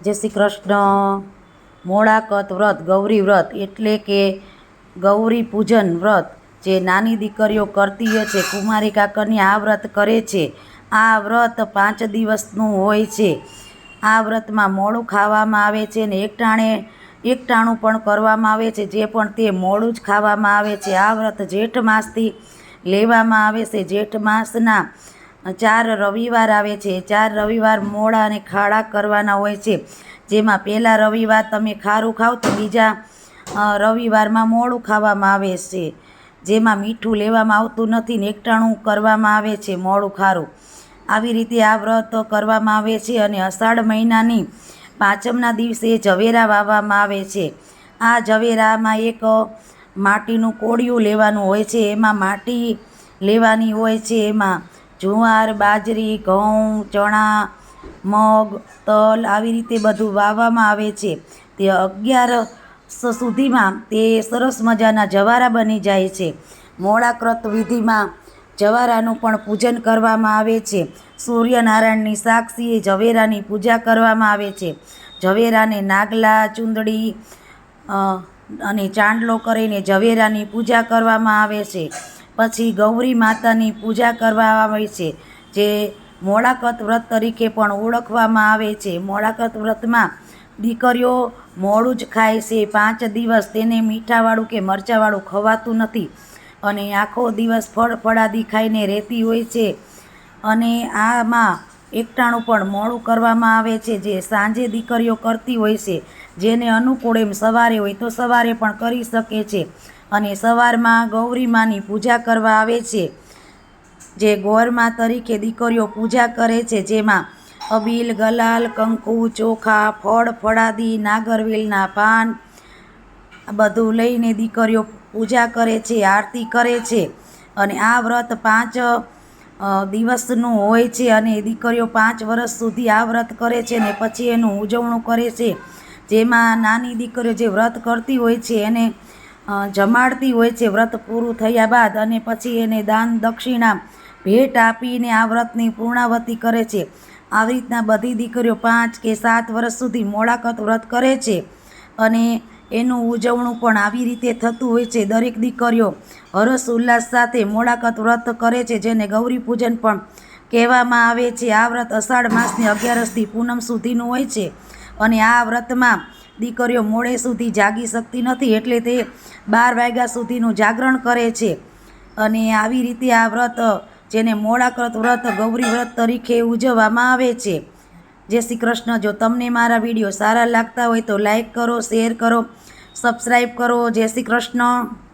જય શ્રી કૃષ્ણ। મોળાકત વ્રત, ગૌરી વ્રત એટલે કે ગૌરી પૂજન વ્રત જે નાની દીકરીઓ કરતી હોય છે, કુમારિકા કન્યા આ વ્રત કરે છે। આ વ્રત 5 દિવસનું હોય છે। આ વ્રતમાં મોડું ખાવામાં આવે છે ને એકટાણું પણ કરવામાં આવે છે, જે પણ તે મોડું જ ખાવામાં આવે છે। આ વ્રત જેઠ માસથી લેવામાં આવે છે। જેઠ માસના 4 રવિવાર આવે છે। 4 રવિવાર મોડા અને ખાડા કરવાના હોય છે, જેમાં પહેલા રવિવાર તમે ખારું ખાવ તો બીજા રવિવારમાં મોડું ખાવામાં આવે છે, જેમાં મીઠું લેવામાં આવતું નથી ને એકટાણું કરવામાં આવે છે, મોડું ખારું। આવી રીતે આ વ્રત કરવામાં આવે છે। અને અષાઢ મહિનાની 5મના દિવસે ઝવેરા વાવવામાં આવે છે। આ ઝવેરામાં એક માટીનું કોળિયું લેવાનું હોય છે, એમાં માટી લેવાની હોય છે, એમાં જુવાર, બાજરી, ઘઉં, ચણા, મગ, તલ આવી રીતે બધું વાવવામાં આવે છે। તે 11 સુધીમાં તે સરસ મજાના જવારા બની જાય છે। મોળાકૃત વિધિમાં જવારાનું પણ પૂજન કરવામાં આવે છે। સૂર્યનારાયણની સાક્ષીએ ઝવેરાની પૂજા કરવામાં આવે છે। ઝવેરાને નાગલા, ચૂંદડી અને ચાંદલો કરીને ઝવેરાની પૂજા કરવામાં આવે છે। પછી ગૌરી માતાની પૂજા કરવામાં આવે છે, જે મોળાકત વ્રત તરીકે પણ ઓળખવામાં આવે છે। મોળાકત વ્રતમાં દીકરીઓ મોડું જ ખાય છે 5 દિવસ, તેને મીઠાવાળું કે મરચાંવાળું ખવાતું નથી અને આખો દિવસ ફળાદી ખાઈને રહેતી હોય છે। અને આમાં એકટાણું પણ મોડું કરવામાં આવે છે, જે સાંજે દીકરીઓ કરતી હોય છે, જેને અનુકૂળ એમ સવારે હોય તો સવારે પણ કરી શકે છે। અને સવારમાં ગૌરી માની પૂજા કરવા આવે છે, જે ગૌરમા તરીકે દીકરીઓ પૂજા કરે છે, જેમાં અબીલ, ગલાલ, કંકુ, ચોખા, ફળ, ફળાદી, નાગરવેલના પાન બધું લઈને દીકરીઓ પૂજા કરે છે, આરતી કરે છે। અને આ વ્રત 5 દિવસનું હોય છે અને દીકરીઓ 5 વર્ષ સુધી આ વ્રત કરે છે ને પછી એનું ઉજવણું કરે છે, જેમાં નાની દીકરીઓ જે વ્રત કરતી હોય છે એને જમાડતી હોય છે વ્રત પૂરું થયા બાદ, અને પછી એને દાન દક્ષિણા ભેટ આપીને આ વ્રતની પૂર્ણાવતી કરે છે। આવી રીતના બધી દીકરીઓ 5 કે 7 વર્ષ સુધી મોળાકત વ્રત કરે છે અને એનું ઉજવણું પણ આવી રીતે થતું હોય છે। દરેક દીકરીઓ હર્ષ ઉલ્લાસ સાથે મોળાકત વ્રત કરે છે, જેને ગૌરી પૂજન પણ કહેવામાં આવે છે। આ વ્રત અષાઢ માસની 11સથી પૂનમ સુધીનું હોય છે અને આ વ્રતમાં દીકરીઓ મોડે સુધી જાગી શકતી નથી, એટલે તે 12 વાગ્યા સુધીનું જાગરણ કરે છે। અને આવી રીતે આ વ્રત, જેને મોળાકત વ્રત ગૌરી વ્રત તરીકે ઉજવવામાં આવે છે। જય શ્રી કૃષ્ણ। જો તમને મારા વિડીયો સારા લાગતા હોય તો લાઈક કરો, શેર કરો, સબસ્ક્રાઈબ કરો। જય શ્રી કૃષ્ણ।